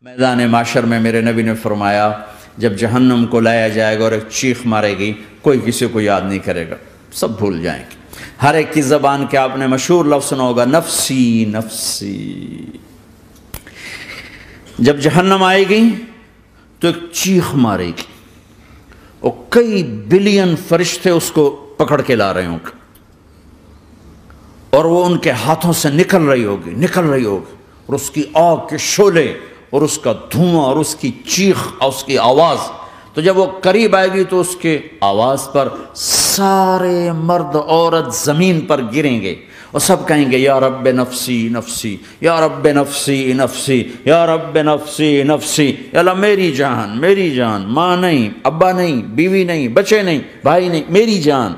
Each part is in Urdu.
میدان معاشر میں میرے نبی نے فرمایا جب جہنم کو لایا جائے گا اور ایک چیخ مارے گی، کوئی کسی کو یاد نہیں کرے گا، سب بھول جائیں گے۔ ہر ایک کی زبان کے آپ نے مشہور لفظ سنا ہوگا، نفسی نفسی۔ جب جہنم آئے گی تو ایک چیخ مارے گی اور کئی بلین فرشتے اس کو پکڑ کے لا رہے ہوں گے اور وہ ان کے ہاتھوں سے نکل رہی ہوگی اور اس کی آگ کے شعلے اور اس کا دھواں اور اس کی چیخ اور اس کی آواز، تو جب وہ قریب آئے گی تو اس کے آواز پر سارے مرد عورت زمین پر گریں گے اور سب کہیں گے یا رب نفسی نفسی، یا رب نفسی نفسی، یا رب نفسی نفسی، یا اللہ میری جان، ماں نہیں، ابا نہیں، بیوی نہیں، بچے نہیں، بھائی نہیں، میری جان۔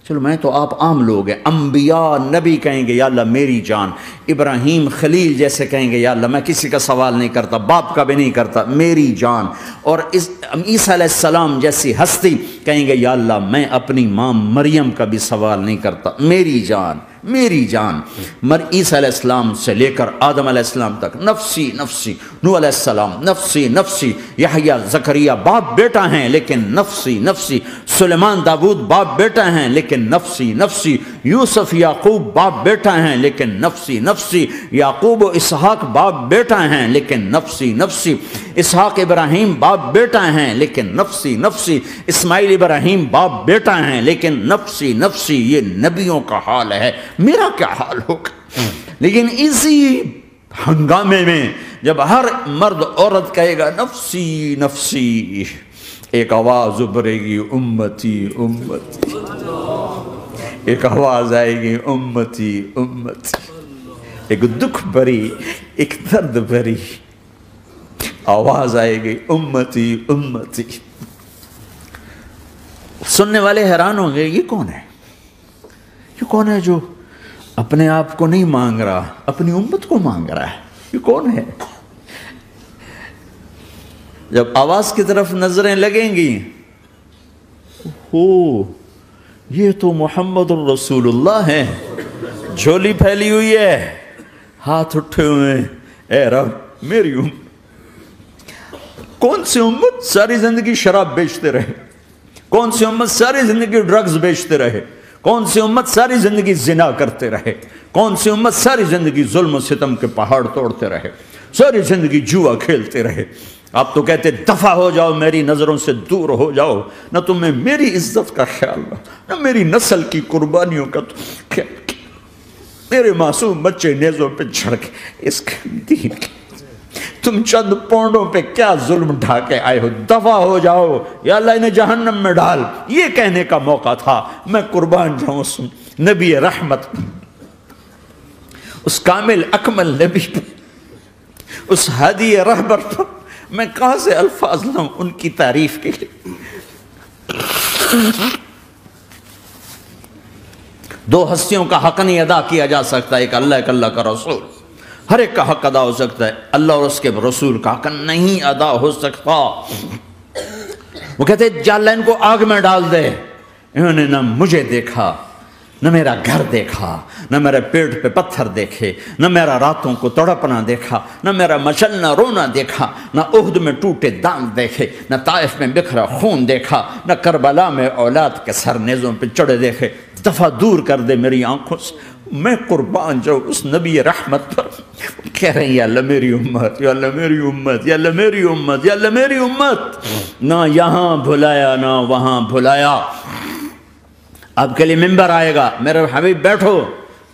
چلو میں تو آپ عام لوگ ہیں، انبیاء نبی کہیں گے یا اللہ میری جان، ابراہیم خلیل جیسے کہیں گے یا اللہ میں کسی کا سوال نہیں کرتا، باپ کا بھی نہیں کرتا، میری جان، اور عیسیٰ علیہ السلام جیسی ہستی کہیں گے یا اللہ میں اپنی ماں مریم کا بھی سوال نہیں کرتا، میری جان میری جان۔ عیسیٰ علیہ السلام سے لے کر آدم علیہ السلام تک نفسی نفسی، نوح علیہ السلام نفسی نفسی، یحییٰ زکریا باپ بیٹا ہیں لیکن نفسی نفسی، سلیمان داؤد باپ بیٹا ہیں لیکن نفسی نفسی، یوسف یعقوب باپ بیٹا ہیں لیکن نفسی نفسی، یعقوب و اسحاق باپ بیٹا ہیں لیکن نفسی نفسی، اسحاق ابراہیم باپ بیٹا ہیں لیکن نفسی نفسی، اسماعیل ابراہیم باپ بیٹا ہیں لیکن نفسی نفسی۔ یہ نبیوں کا حال ہے، میرا کیا حال ہوگا؟ لیکن اسی ہنگامے میں جب ہر مرد عورت کہے گا نفسی نفسی، ایک آواز ابھرے گی امتی امتی، ایک آواز آئے گی امتی امتی، ایک دکھ بھری ایک درد بھری آواز آئے گی امتی امتی۔ سننے والے حیران ہوں گے یہ کون ہے، یہ کون ہے جو اپنے آپ کو نہیں مانگ رہا، اپنی امت کو مانگ رہا ہے، یہ کون ہے؟ جب آواز کی طرف نظریں لگیں گی، یہ تو محمد الرسول اللہ ہے، جھولی پھیلی ہوئی ہے، ہاتھ اٹھے ہوئے ہیں، اے رب میری امت۔ کون سی امت ساری زندگی شراب بیچتے رہے؟ کون سی امت ساری زندگی ڈرگز بیچتے رہے؟ کون سی امت ساری زندگی زنا کرتے رہے؟ کون سی امت ساری زندگی ظلم و ستم کے پہاڑ توڑتے رہے؟ ساری زندگی جوا کھیلتے رہے؟ آپ تو کہتے دفع ہو جاؤ، میری نظروں سے دور ہو جاؤ، نہ تمہیں میری عزت کا خیال نہ میری نسل کی قربانیوں کا خیال، میرے معصوم بچے نیزوں پہ جھڑ کے اس دین کے تم چند پونڈوں پہ کیا ظلم ڈھا کے آئے ہو، دفع ہو جاؤ یا اللہ انہیں جہنم میں ڈال۔ یہ کہنے کا موقع تھا، میں قربان جاؤں اس نبی رحمت، اس کامل اکمل نبی پر، اس ہادی رہبر پر میں کہاں سے الفاظ لوں ان کی تعریف کے لیے۔ دو ہستیوں کا حق نہیں ادا کیا جا سکتا، ایک اللہ، ایک اللہ کا رسول۔ ہر ایک کا حق ادا ہو سکتا ہے، اللہ اور اس کے رسول کا حق نہیں ادا ہو سکتا۔ وہ کہتے جا اللہ ان کو آگ میں ڈال دے، انہوں نے نہ مجھے دیکھا، نہ میرا گھر دیکھا، نہ میرے پیٹ پہ پتھر دیکھے، نہ میرا راتوں کو تڑپنا دیکھا، نہ میرا مچلنا رونا دیکھا، نہ احد میں ٹوٹے دانت دیکھے، نہ طائف میں بکھرا خون دیکھا، نہ کربلا میں اولاد کے سر نیزوں پہ چڑھے دیکھے۔ دفعہ دور کر دے میری آنکھوں سے، میں قربان جاؤں اس نبی رحمت پر۔ کہہ رہے ہیں یا اللہ میری امت، یا اللہ میری امت، یا اللہ میری امت، یا اللہ میری امت، نہ یہاں بھلایا نہ وہاں بھلایا۔ آپ کے لیے ممبر آئے گا، میرے حبیب بیٹھو،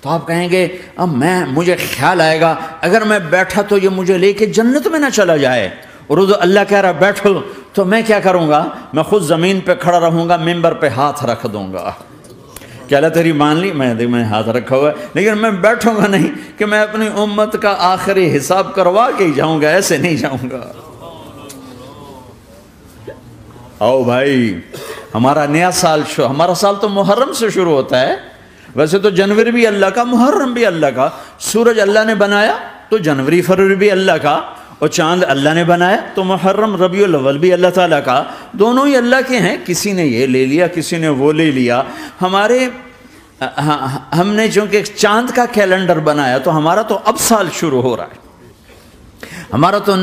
تو آپ کہیں گے اب مجھے خیال آئے گا اگر میں بیٹھا تو یہ مجھے لے کے جنت میں نہ چلا جائے، اور اللہ کہہ رہا بیٹھو تو میں کیا کروں گا؟ میں خود زمین پہ کھڑا رہوں گا، ممبر پہ ہاتھ رکھ دوں گا کہ اللہ تیری مان لی، میں ہاتھ رکھا ہوا ہے، لیکن میں بیٹھوں گا نہیں کہ میں اپنی امت کا آخری حساب کروا کے ہی جاؤں گا، ایسے نہیں جاؤں گا۔ آؤ بھائی، ہمارا نیا سال ہمارا سال تو محرم سے شروع ہوتا ہے، ویسے تو جنوری بھی اللہ کا، محرم بھی اللہ کا، سورج اللہ نے بنایا تو جنوری فروری بھی اللہ کا، اور چاند اللہ نے بنایا تو محرم ربیع الاول بھی اللہ تعالیٰ کا، دونوں ہی اللہ کے ہیں۔ کسی نے یہ لے لیا، کسی نے وہ لے لیا۔ ہم نے چونکہ چاند کا کیلنڈر بنایا تو ہمارا تو اب سال شروع ہو رہا ہے، ہمارا تو